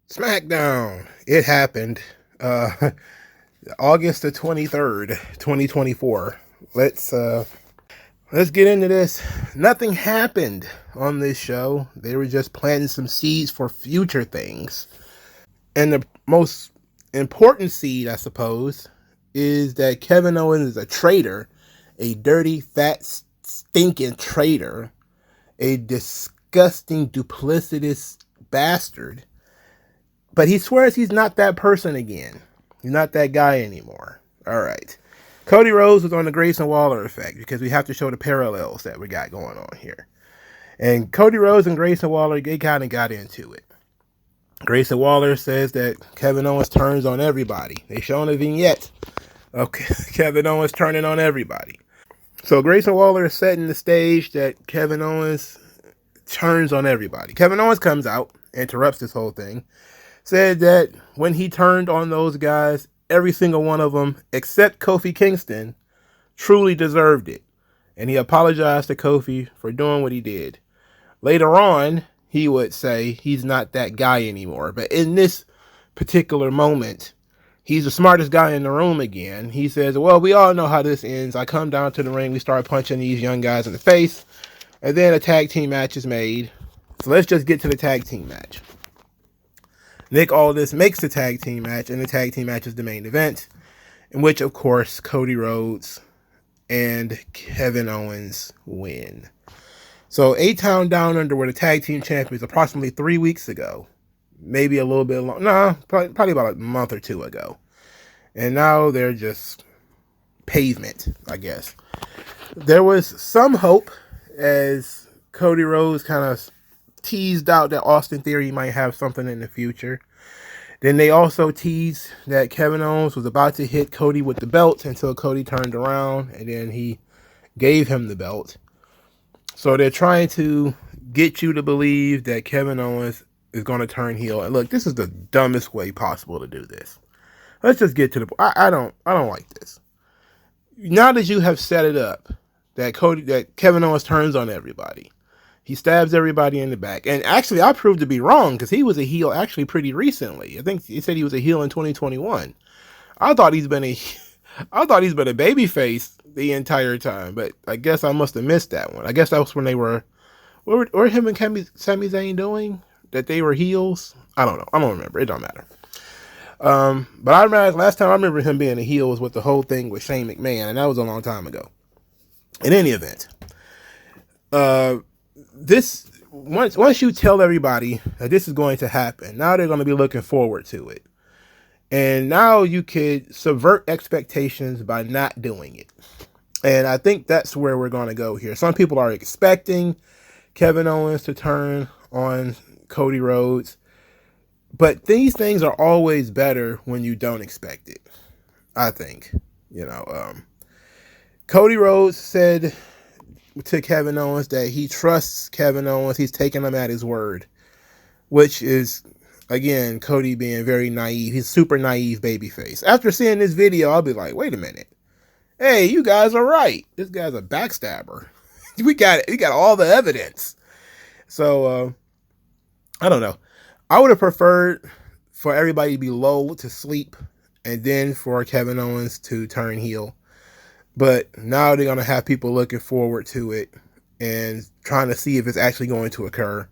Smackdown. It happened. August the 23rd, 2024. Let's get into this. Nothing happened on this show. They were just planting some seeds for future things. And the most important seed, I suppose, is that Kevin Owens is a traitor, a dirty, fat, stinking traitor, a disgusting, duplicitous bastard. But he swears he's not that person again. He's not that guy anymore. All right. Cody Rhodes was on the Grayson Waller effect because we have to show the parallels that we got going on here. And Cody Rhodes and Grayson Waller, they kind of got into it. Grayson Waller says that Kevin Owens turns on everybody. They showing a vignette. Okay, Kevin Owens turning on everybody. So Grayson Waller is setting the stage that Kevin Owens turns on everybody. Kevin Owens comes out, interrupts this whole thing, said that when he turned on those guys, every single one of them, except Kofi Kingston, truly deserved it. And he apologized to Kofi for doing what he did. Later on, he would say he's not that guy anymore. But in this particular moment, he's the smartest guy in the room again. He says, well, we all know how this ends. I come down to the ring, we start punching these young guys in the face, and then a tag team match is made. So let's just get to the tag team match. Nick Aldis makes the tag team match, and the tag team match is the main event, in which, of course, Cody Rhodes and Kevin Owens win. So, A-Town Down Under were the tag team champions approximately 3 weeks ago. Maybe a little bit long. No, probably about a month or two ago. And now they're just pavement, I guess. There was some hope as Cody Rhodes kind of teased out that Austin Theory might have something in the future. Then they also teased that Kevin Owens was about to hit Cody with the belt until Cody turned around and then he gave him the belt. So they're trying to get you to believe that Kevin Owens is going to turn heel. And look, this is the dumbest way possible to do this. Let's just get to the point. I don't like this. Now that you have set it up that Kevin Owens turns on everybody, he stabs everybody in the back. And actually, I proved to be wrong because he was a heel actually pretty recently. I think he said he was a heel in 2021. I thought he's been a babyface the entire time, but I guess I must have missed that one. I guess that was when they were, what were him and Sami Zayn doing? That they were heels? I don't know. I don't remember. It don't matter. But I remember last time I remember him being a heel was with the whole thing with Shane McMahon, and that was a long time ago. In any event, this once you tell everybody that this is going to happen, now they're going to be looking forward to it. And now you could subvert expectations by not doing it. And I think that's where we're going to go here. Some people are expecting Kevin Owens to turn on Cody Rhodes. But these things are always better when you don't expect it, I think. Cody Rhodes said to Kevin Owens that he trusts Kevin Owens. He's taking him at his word, which is, again, Cody being very naive. He's super naive babyface. After seeing this video, I'll be like, wait a minute. Hey, you guys are right. This guy's a backstabber. We got it. We got all the evidence. So, I don't know. I would have preferred for everybody to be lulled to sleep and then for Kevin Owens to turn heel. But now they're going to have people looking forward to it and trying to see if it's actually going to occur.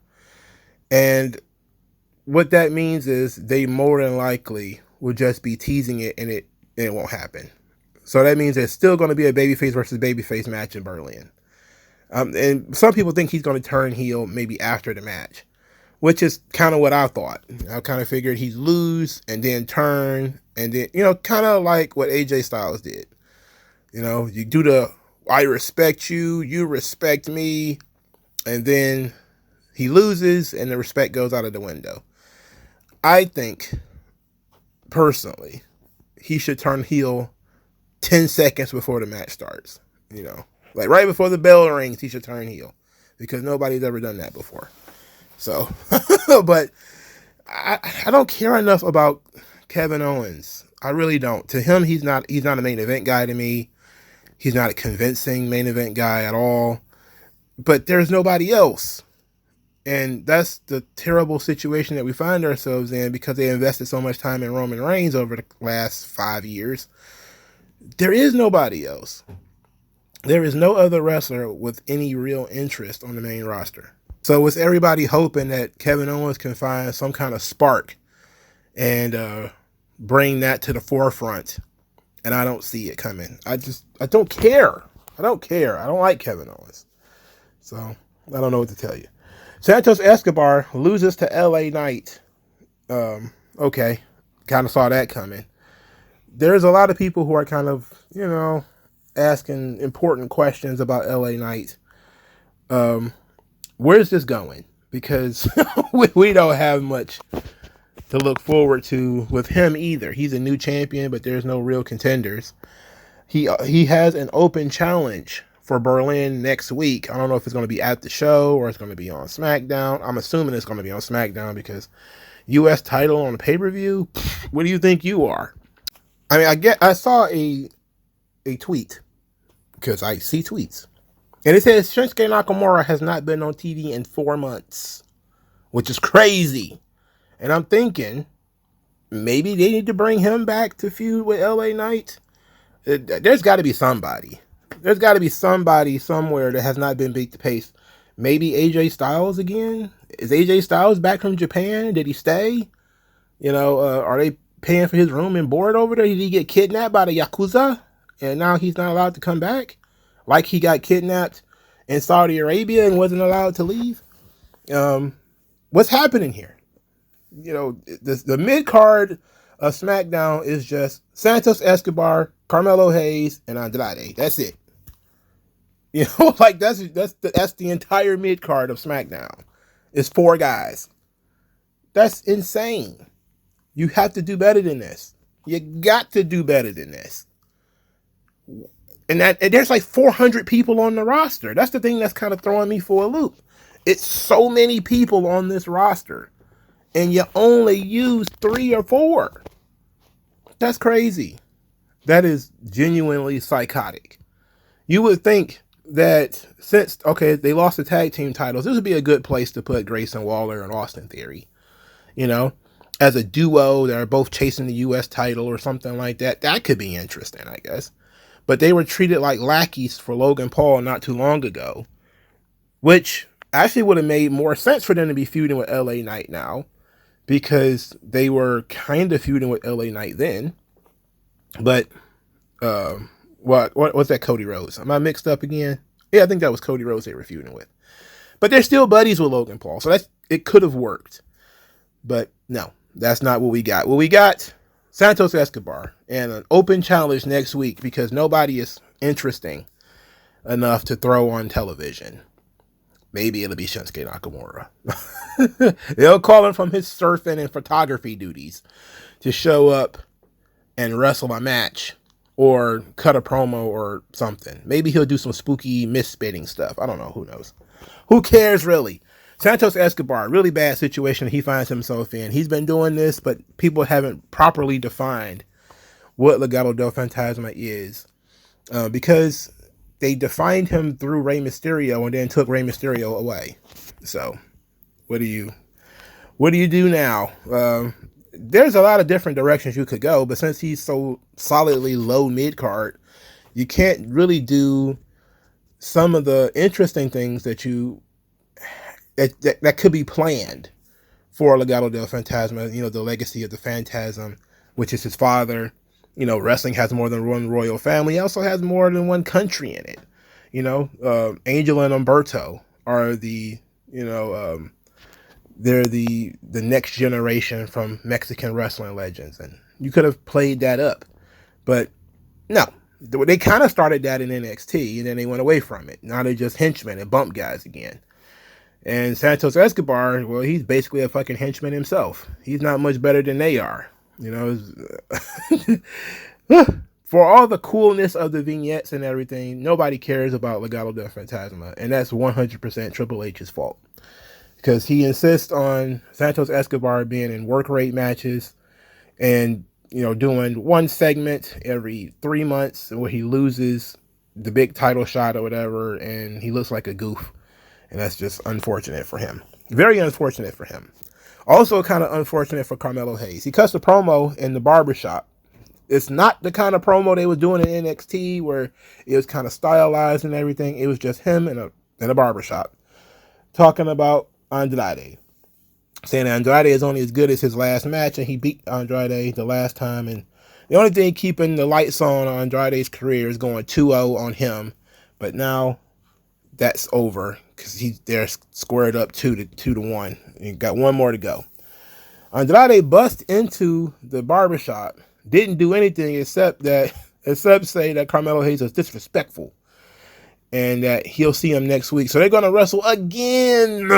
And what that means is they more than likely will just be teasing it and it won't happen. So that means there's still going to be a babyface versus babyface match in Berlin. And some people think he's going to turn heel maybe after the match, which is kind of what I thought. I kind of figured he'd lose and then turn and then, kind of like what AJ Styles did. You do the, I respect you, you respect me, and then he loses and the respect goes out of the window. I think, personally, he should turn heel 10 seconds before the match starts. Like right before the bell rings, he should turn heel because nobody's ever done that before. So, but I don't care enough about Kevin Owens. I really don't. To him, he's not a main event guy to me. He's not a convincing main event guy at all. But there's nobody else. And that's the terrible situation that we find ourselves in because they invested so much time in Roman Reigns over the last 5 years. There is nobody else. There is no other wrestler with any real interest on the main roster. So with everybody hoping that Kevin Owens can find some kind of spark and bring that to the forefront, and I don't see it coming. I don't care. I don't care. I don't like Kevin Owens. So I don't know what to tell you. Santos Escobar loses to LA Knight. Okay. Kind of saw that coming. There's a lot of people who are kind of, asking important questions about LA Knight. Where's this going? Because we don't have much to look forward to with him either. He's a new champion, but there's no real contenders. He has an open challenge for Berlin next week. I don't know if it's going to be at the show or it's going to be on Smackdown. I'm assuming it's going to be on Smackdown because U.S. title on the pay-per-view. What do you think you are? I mean, I saw a tweet because I see tweets, and it says Shinsuke Nakamura has not been on TV in 4 months, which is crazy. And I'm thinking maybe they need to bring him back to feud with LA Knight. There's got to be somebody. There's got to be somebody somewhere that has not been beat to pace. Maybe AJ Styles again? Is AJ Styles back from Japan? Did he stay? Are they paying for his room and board over there? Did he get kidnapped by the Yakuza? And now he's not allowed to come back? Like he got kidnapped in Saudi Arabia and wasn't allowed to leave? What's happening here? The mid-card of SmackDown is just Santos Escobar, Carmelo Hayes, and Andrade. That's it. That's the entire mid-card of SmackDown. It's 4 guys. That's insane. You have to do better than this. You got to do better than this. And there's like 400 people on the roster. That's the thing that's kind of throwing me for a loop. It's so many people on this roster, and you only use 3 or 4. That's crazy. That is genuinely psychotic. You would think that since, they lost the tag team titles, this would be a good place to put Grayson Waller and Austin Theory. As a duo that are both chasing the U.S. title or something like that. That could be interesting, I guess. But they were treated like lackeys for Logan Paul not too long ago, which actually would have made more sense for them to be feuding with LA Knight now, because they were kind of feuding with LA Knight then. But what's that, Cody Rhodes? Am I mixed up again? Yeah, I think that was Cody Rhodes they were feuding with. But they're still buddies with Logan Paul, so it could have worked. But no, that's not what we got. What we got, Santos Escobar, and an open challenge next week because nobody is interesting enough to throw on television. Maybe it'll be Shinsuke Nakamura. They'll call him from his surfing and photography duties to show up and wrestle a match or cut a promo or something. Maybe he'll do some spooky misspitting stuff. I don't know. Who knows? Who cares, really? Santos Escobar, really bad situation he finds himself in. He's been doing this, but people haven't properly defined what Legado del Fantasma is, because they defined him through Rey Mysterio and then took Rey Mysterio away. So what do you do now? There's a lot of different directions you could go, but since he's so solidly low mid-card, you can't really do some of the interesting things that could be planned for Legado del Fantasma. The legacy of the Phantasm, which is his father. Wrestling has more than one royal family. It also has more than one country in it. Angel and Humberto are they're the next generation from Mexican wrestling legends, and you could have played that up, but no, they kind of started that in NXT, and then they went away from it. Now they're just henchmen and bump guys again. And Santos Escobar, well, he's basically a fucking henchman himself. He's not much better than they are. For all the coolness of the vignettes and everything, nobody cares about Legado del Fantasma, and that's 100% Triple H's fault. Because he insists on Santos Escobar being in work rate matches and, doing one segment every 3 months where he loses the big title shot or whatever, and he looks like a goof. And that's just unfortunate for him. Very unfortunate for him. Also kind of unfortunate for Carmelo Hayes. He cuts the promo in the barbershop. It's not the kind of promo they were doing in NXT where it was kind of stylized and everything. It was just him in a barbershop talking about Andrade. Saying Andrade is only as good as his last match, and he beat Andrade the last time. And the only thing keeping the lights on Andrade's career is going 2-0 on him. But now that's over because they're squared up 2-1. You got one more to go. Andrade bust into the barbershop, didn't do anything except say that Carmelo Hayes was disrespectful and that he'll see him next week. So they're going to wrestle again.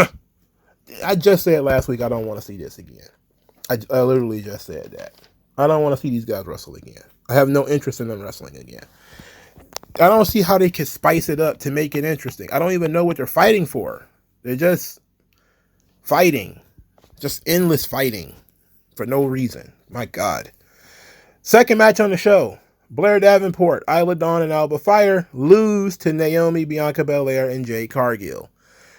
I just said last week I don't want to see this again. I literally just said that. I don't want to see these guys wrestle again. I have no interest in them wrestling again. I don't see how they can spice it up to make it interesting. I don't even know what they're fighting for. They're just fighting. Just endless fighting for no reason. My God. Second match on the show. Blair Davenport, Isla Dawn, and Alba Fire lose to Naomi, Bianca Belair, and Jade Cargill.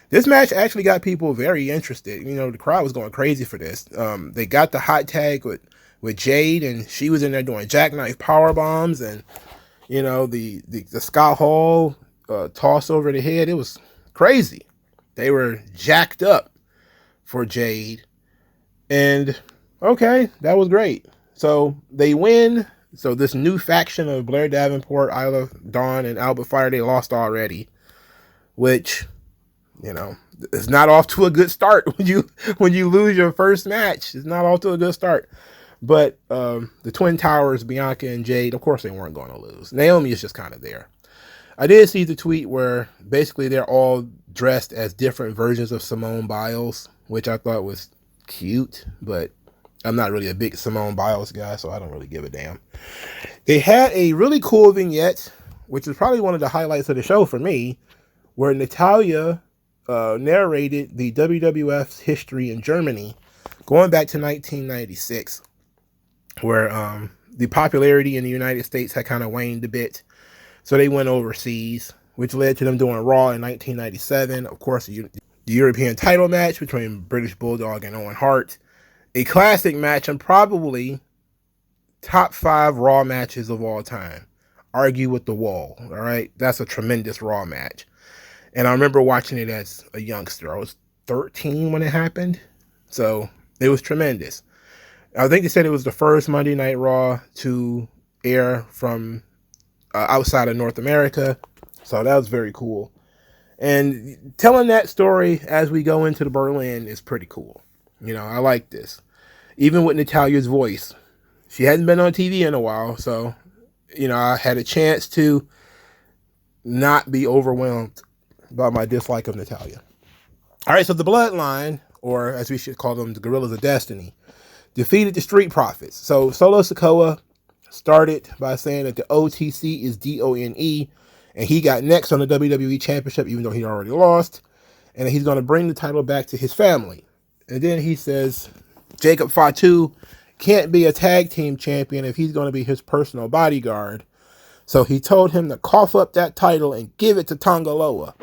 This match actually got people very interested. You know, the crowd was going crazy for this. They got the hot tag with Jade, and she was in there doing jackknife power bombs, and you know the Scott Hall toss over the head. It was crazy. They were jacked up for Jade, and okay, that was great. So they win. So this new faction of Blair Davenport, Isla Dawn, and Alba Fire, they lost already, which, you know, it's not off to a good start when you lose your first match. It's not off to a good start. But the Twin Towers, Bianca and Jade, of course they weren't going to lose. Naomi is just kind of there. I did see the tweet where basically they're all dressed as different versions of Simone Biles, which I thought was cute, but I'm not really a big Simone Biles guy, so I don't really give a damn. They had a really cool vignette, which is probably one of the highlights of the show for me, where Natalya narrated the WWF's history in Germany, going back to 1996, where the popularity in the United States had kind of waned a bit. So they went overseas, which led to them doing Raw in 1997. Of course, the European title match between British Bulldog and Owen Hart. A classic match and probably top 5 Raw matches of all time. Argue with the wall, all right? That's a tremendous Raw match. And I remember watching it as a youngster. I was 13 when it happened. So it was tremendous. I think they said it was the first Monday Night Raw to air from outside of North America. So that was very cool. And telling that story as we go into the Berlin is pretty cool. You know, I like this. Even with Natalya's voice. She hadn't been on TV in a while. So, you know, I had a chance to not be overwhelmed by my dislike of Natalya. All right, so the Bloodline, or as we should call them, the Guerrillas of Destiny, defeated the Street Profits. So Solo Sikoa started by saying that the OTC is DONE, and he got next on the WWE Championship, even though he already lost, and he's going to bring the title back to his family. And then he says Jacob Fatu can't be a tag team champion if he's going to be his personal bodyguard. So he told him to cough up that title and give it to Tonga Loa.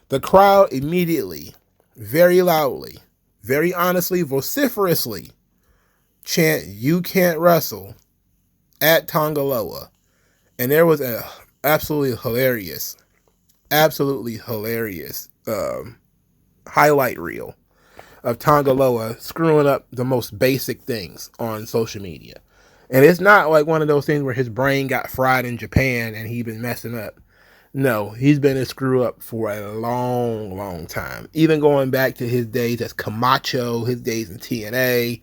The crowd immediately, very loudly, very honestly, vociferously chant, "You can't wrestle," at Tonga Loa. And there was a absolutely hilarious highlight reel of Tonga Loa screwing up the most basic things on social media. And it's not like one of those things where his brain got fried in Japan and he's been messing up. No, he's been a screw up for a long, long time. Even going back to his days as Camacho, his days in TNA,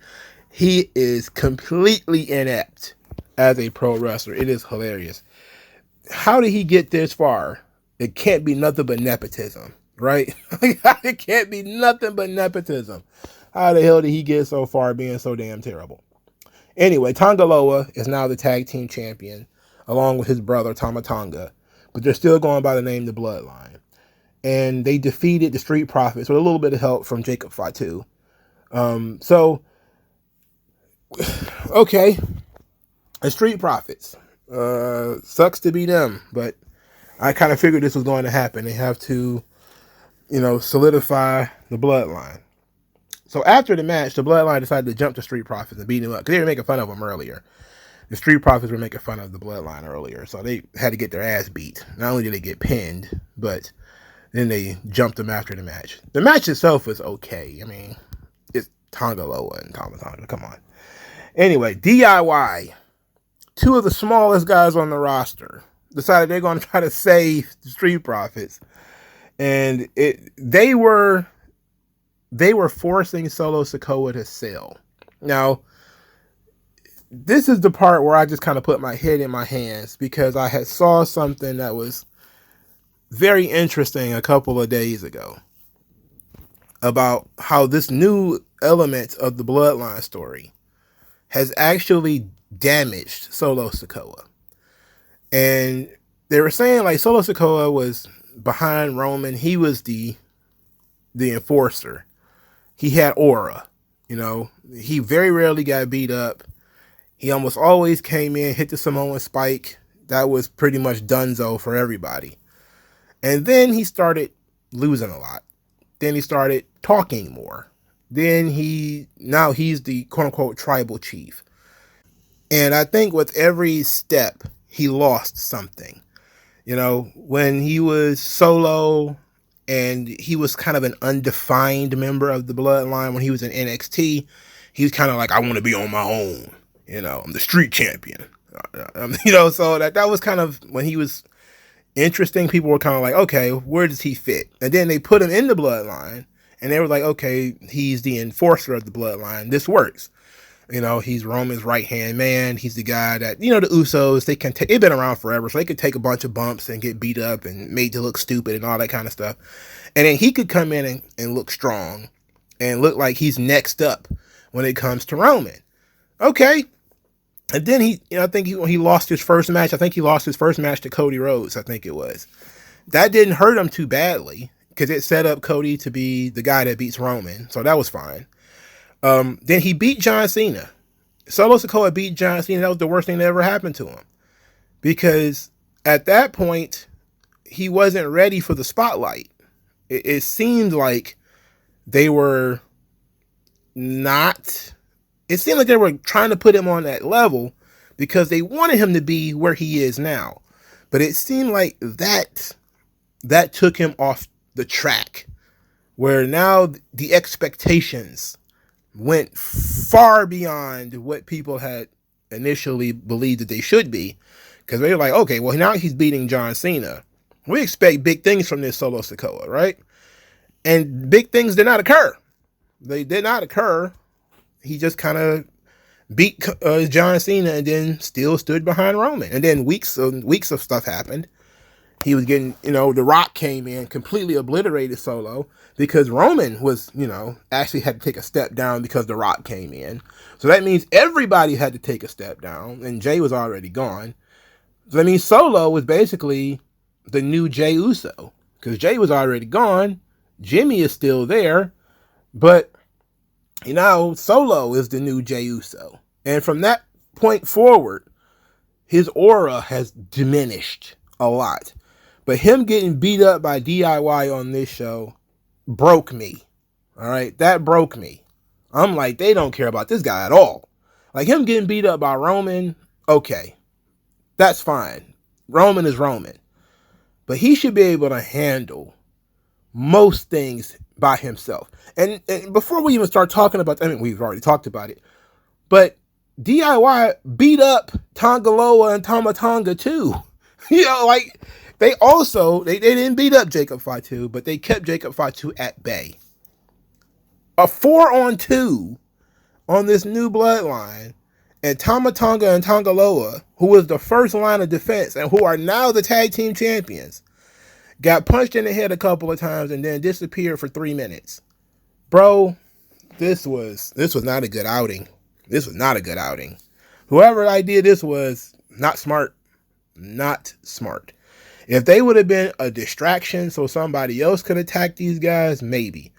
he is completely inept as a pro wrestler. It is hilarious. How did he get this far? It can't be nothing but nepotism, right? It can't be nothing but nepotism. How the hell did he get so far being so damn terrible? Anyway, Tonga Loa is now the tag team champion, along with his brother, Tama Tonga. But they're still going by the name The Bloodline. And they defeated the Street Profits with a little bit of help from Jacob Fatu. So, okay. The Street Profits. Sucks to be them, but I kind of figured this was going to happen. They have to, you know, solidify the Bloodline. So after the match, the Bloodline decided to jump the Street Profits and beat him up because they were making fun of him earlier. The Street Profits were making fun of the Bloodline earlier, so they had to get their ass beat. Not only did they get pinned, but then they jumped them after the match. The match itself was okay. I mean, it's Tonga Loa and Tama Tonga. Come on. Anyway, DIY, two of the smallest guys on the roster, decided they're going to try to save the Street Profits, and they were forcing Solo Sikoa to sell. Now, this is the part where I just kind of put my head in my hands because I had saw something that was very interesting a couple of days ago about how this new element of the Bloodline story has actually damaged Solo Sikoa. And they were saying like Solo Sikoa was behind Roman. He was the enforcer. He had aura, you know. He very rarely got beat up. He almost always came in, hit the Samoan spike. That was pretty much donezo for everybody. And then he started losing a lot. Then he started talking more. Then now he's the quote unquote tribal chief. And I think with every step, he lost something. You know, when he was solo and he was kind of an undefined member of the Bloodline, when he was in NXT, he was kind of like, I want to be on my own. You know, I'm the street champion. You know, so that was kind of when he was interesting. People were kind of like, okay, where does he fit? And then they put him in the Bloodline, and they were like, okay, he's the enforcer of the Bloodline. This works. You know, he's Roman's right-hand man. He's the guy that, you know, the Usos, they've been around forever, so they could take a bunch of bumps and get beat up and made to look stupid and all that kind of stuff. And then he could come in and look strong and look like he's next up when it comes to Roman. Okay. And then I think he lost his first match. I think he lost his first match to Cody Rhodes, I think it was. That didn't hurt him too badly because it set up Cody to be the guy that beats Roman. So that was fine. Then he beat John Cena. Solo Sikoa beat John Cena. That was the worst thing that ever happened to him. Because at that point, he wasn't ready for the spotlight. It seemed like they were not... It seemed like they were trying to put him on that level because they wanted him to be where he is now. But it seemed like that took him off the track, where now the expectations went far beyond what people had initially believed that they should be. Because they were like, okay, well, now he's beating John Cena. We expect big things from this Solo Sikoa, right? And big things did not occur. They did not occur. He just kind of beat John Cena and then still stood behind Roman. And then weeks of stuff happened. He was getting, you know, The Rock came in, completely obliterated Solo because Roman was, you know, actually had to take a step down because The Rock came in. So that means everybody had to take a step down, and Jay was already gone. So that means Solo was basically the new Jey Uso because Jay was already gone. Jimmy is still there, but you know, Solo is the new Jey Uso. And from that point forward, his aura has diminished a lot. But him getting beat up by DIY on this show broke me. All right, that broke me. I'm like, they don't care about this guy at all. Like him getting beat up by Roman, okay, that's fine. Roman is Roman. But he should be able to handle most things by himself. And before we even start talking about, I mean, we've already talked about it, but DIY beat up Tonga Loa and Tama Tonga too. You know, like they didn't beat up Jacob Fatu, but they kept Jacob Fatu at bay. A 4-on-2 on this new Bloodline, and Tama Tonga and Tonga Loa, who was the first line of defense and who are now the tag team champions, got punched in the head a couple of times and then disappeared for 3 minutes. Bro, this was not a good outing. This was not a good outing. Whoever idea this was, not smart. Not smart. If they would have been a distraction so somebody else could attack these guys, maybe.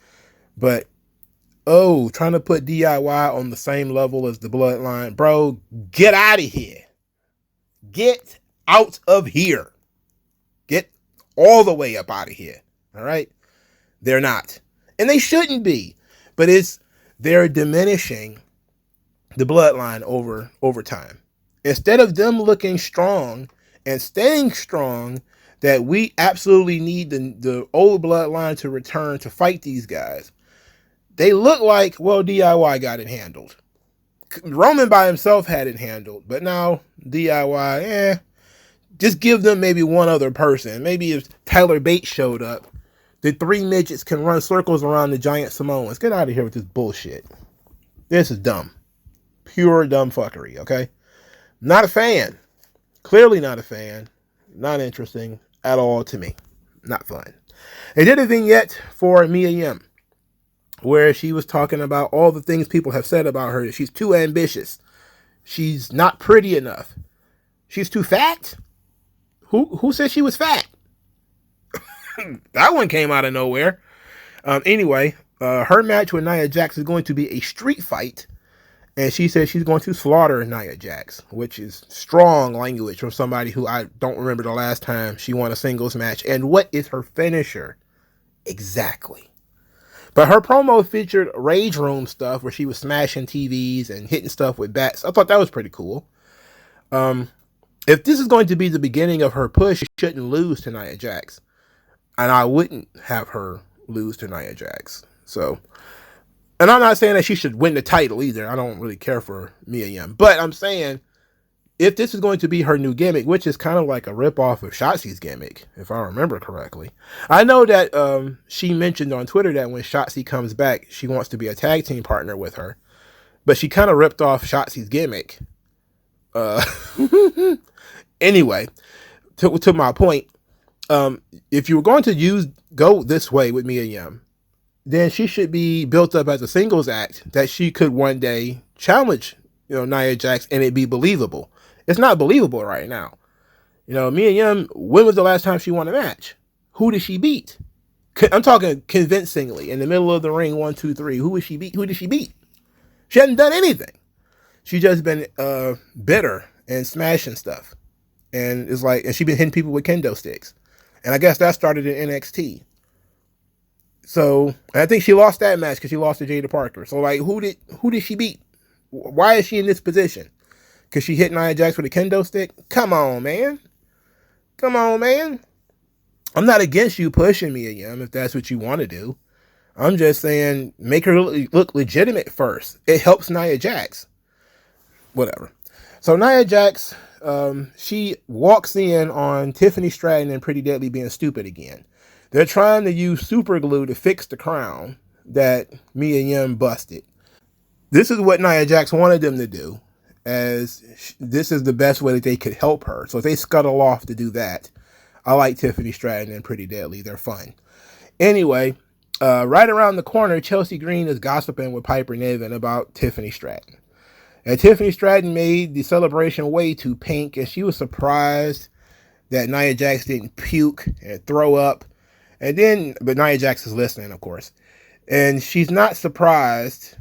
But, trying to put DIY on the same level as the Bloodline. Bro, get out of here. Get out of here. Get all the way up out of here. All right? They're not. And they shouldn't be. But it's they're diminishing the bloodline over time. Instead of them looking strong and staying strong, that we absolutely need the old bloodline to return to fight these guys, they look like, well, DIY got it handled. Roman by himself had it handled, but now DIY, just give them maybe one other person. Maybe if Tyler Bates showed up, the three midgets can run circles around the giant Samoans. Get out of here with this bullshit. This is dumb. Pure dumb fuckery, okay? Not a fan. Clearly not a fan. Not interesting at all to me. Not fun. They did a vignette for Mia Yim, where she was talking about all the things people have said about her. She's too ambitious. She's not pretty enough. She's too fat? Who said she was fat? That one came out of nowhere. Anyway, her match with Nia Jax is going to be a street fight. And she said she's going to slaughter Nia Jax, which is strong language from somebody who I don't remember the last time she won a singles match. And what is her finisher? Exactly. But her promo featured Rage Room stuff where she was smashing TVs and hitting stuff with bats. I thought that was pretty cool. If this is going to be the beginning of her push, she shouldn't lose to Nia Jax. And I wouldn't have her lose to Nia Jax. So, and I'm not saying that she should win the title either. I don't really care for Mia Yim. But I'm saying, if this is going to be her new gimmick, which is kind of like a ripoff of Shotzi's gimmick, if I remember correctly. I know that she mentioned on Twitter that when Shotzi comes back, she wants to be a tag team partner with her. But she kind of ripped off Shotzi's gimmick. Anyway, to my point, if you were going to go this way with Mia Yim, then she should be built up as a singles act that she could one day challenge, Nia Jax, and it'd be believable. It's not believable right now. Mia Yim, when was the last time she won a match? Who did she beat? I'm talking convincingly in the middle of the ring. 1, 2, 3. Who did she beat? Who did she beat? She hasn't done anything. She's just been bitter and smashing stuff, and it's like, and she's been hitting people with kendo sticks, and I guess that started in NXT. So I think she lost that match because she lost to Jada Parker. So like, who did she beat? Why is she in this position? Because she hit Nia Jax with a kendo stick? Come on, man. Come on, man. I'm not against you pushing Mia Yim if that's what you want to do. I'm just saying, make her look legitimate first. It helps Nia Jax. Whatever. So Nia Jax, she walks in on Tiffany Stratton and Pretty Deadly being stupid again. They're trying to use super glue to fix the crown that Mia Yim busted. This is what Nia Jax wanted them to do, as this is the best way that they could help her. So if they scuttle off to do that, I like Tiffany Stratton and Pretty Deadly. They're fun. Anyway, right around the corner, Chelsea Green is gossiping with Piper Niven about Tiffany Stratton. And Tiffany Stratton made the celebration way too pink, and she was surprised that Nia Jax didn't puke and throw up. But Nia Jax is listening, of course. And she's not surprised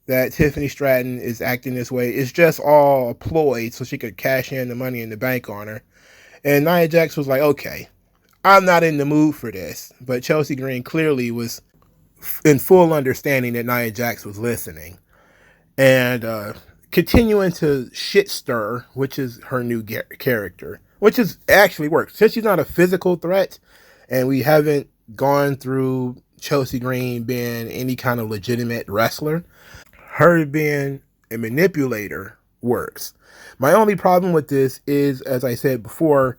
that Tiffany Stratton is acting this way. It's just all a ploy so she could cash in the money in the bank on her. And Nia Jax was like, okay, I'm not in the mood for this. But Chelsea Green clearly was in full understanding that Nia Jax was listening. And continuing to shit stir, which is her new character, which is actually works. Since she's not a physical threat, and we haven't gone through Chelsea Green being any kind of legitimate wrestler, her being a manipulator works. My only problem with this is, as I said before,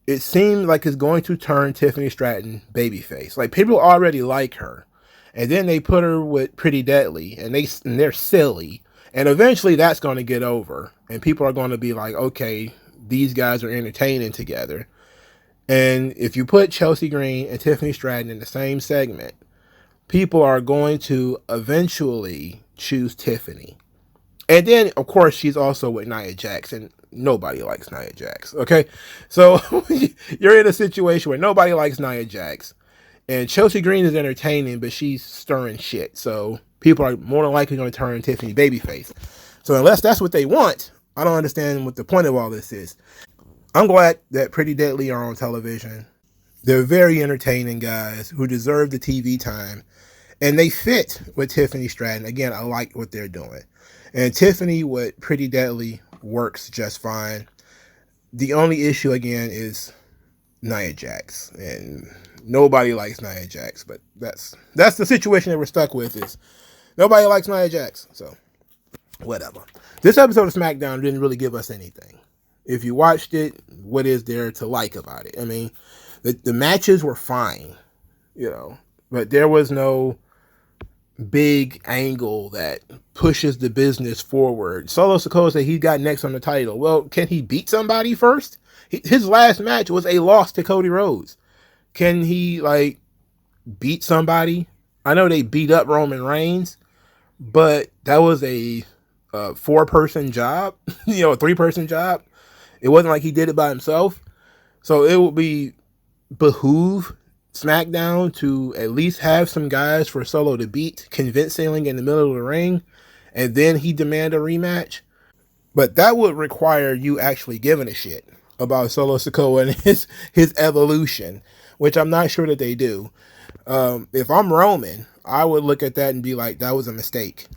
it seemed like it's going to turn Tiffany Stratton babyface. Like, people already like her, and then they put her with Pretty Deadly, and they're silly, and eventually that's going to get over, and people are going to be like, okay, these guys are entertaining together. And if you put Chelsea Green and Tiffany Stratton in the same segment, people are going to eventually choose Tiffany. And then, of course, she's also with Nia Jax, and nobody likes Nia Jax, okay? So you're in a situation where nobody likes Nia Jax, and Chelsea Green is entertaining, but she's stirring shit. So people are more than likely going to turn Tiffany babyface. So unless that's what they want, I don't understand what the point of all this is. I'm glad that Pretty Deadly are on television. They're very entertaining guys who deserve the TV time. And they fit with Tiffany Stratton. Again, I like what they're doing. And Tiffany with Pretty Deadly works just fine. The only issue, again, is Nia Jax. And nobody likes Nia Jax. But that's the situation that we're stuck with, is nobody likes Nia Jax. So, whatever. This episode of Smackdown didn't really give us anything. If you watched it, what is there to like about it? I mean, the matches were fine, but there was no big angle that pushes the business forward. Solo Sikoa said he got next on the title. Well, can he beat somebody first? His last match was a loss to Cody Rhodes. Can he beat somebody? I know they beat up Roman Reigns, but that was a 4-person job, a 3-person job. It wasn't like he did it by himself. So it would behoove SmackDown to at least have some guys for Solo to beat convincingly in the middle of the ring, and then he demand a rematch. But that would require you actually giving a shit about Solo Sikoa and his evolution, which I'm not sure that they do. If I'm Roman, I would look at that and be like, that was a mistake.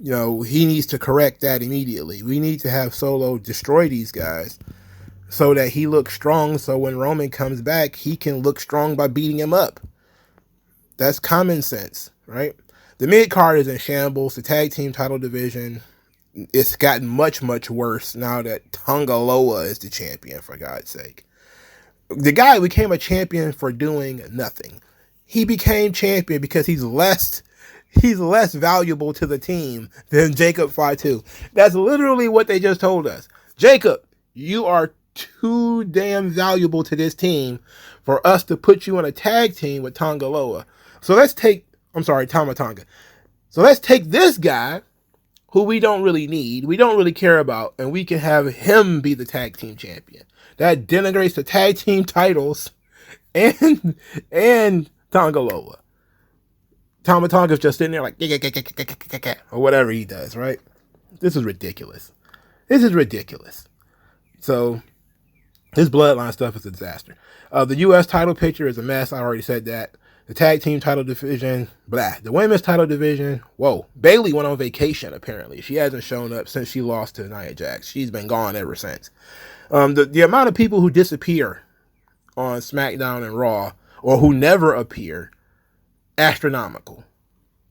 He needs to correct that immediately. We need to have Solo destroy these guys so that he looks strong, so when Roman comes back, he can look strong by beating him up. That's common sense, right? The mid-card is in shambles. The tag team title division, it's gotten much, much worse now that Tonga Loa is the champion, for God's sake. The guy became a champion for doing nothing. He became champion because he's less valuable to the team than Jacob Fatu. That's literally what they just told us. Jacob, you are too damn valuable to this team for us to put you on a tag team with Tonga Loa. So let's take, Tama Tonga. So let's take this guy who we don't really need, we don't really care about, and we can have him be the tag team champion. That denigrates the tag team titles and Tonga Loa. Tama Tonga's just sitting there like, or whatever he does, right? This is ridiculous. So, his Bloodline stuff is a disaster. The U.S. title picture is a mess. I already said that. The tag team title division, blah. The women's title division, whoa. Bayley went on vacation, apparently. She hasn't shown up since she lost to Nia Jax. She's been gone ever since. The amount of people who disappear on SmackDown and Raw, or who never appear, astronomical.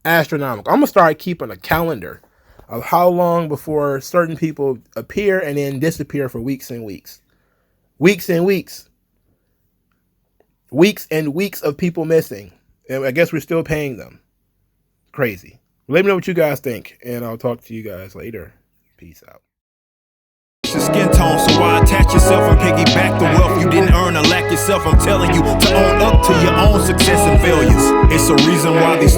I'm going to start keeping a calendar of how long before certain people appear and then disappear for weeks and weeks. Weeks and weeks of people missing. And I guess we're still paying them. Crazy. Let me know what you guys think, and I'll talk to you guys later. Peace out. Your skin tone, so why attach yourself and piggyback the wealth you didn't earn or lack yourself? I'm telling you to own up to your own success and failures. It's a reason why these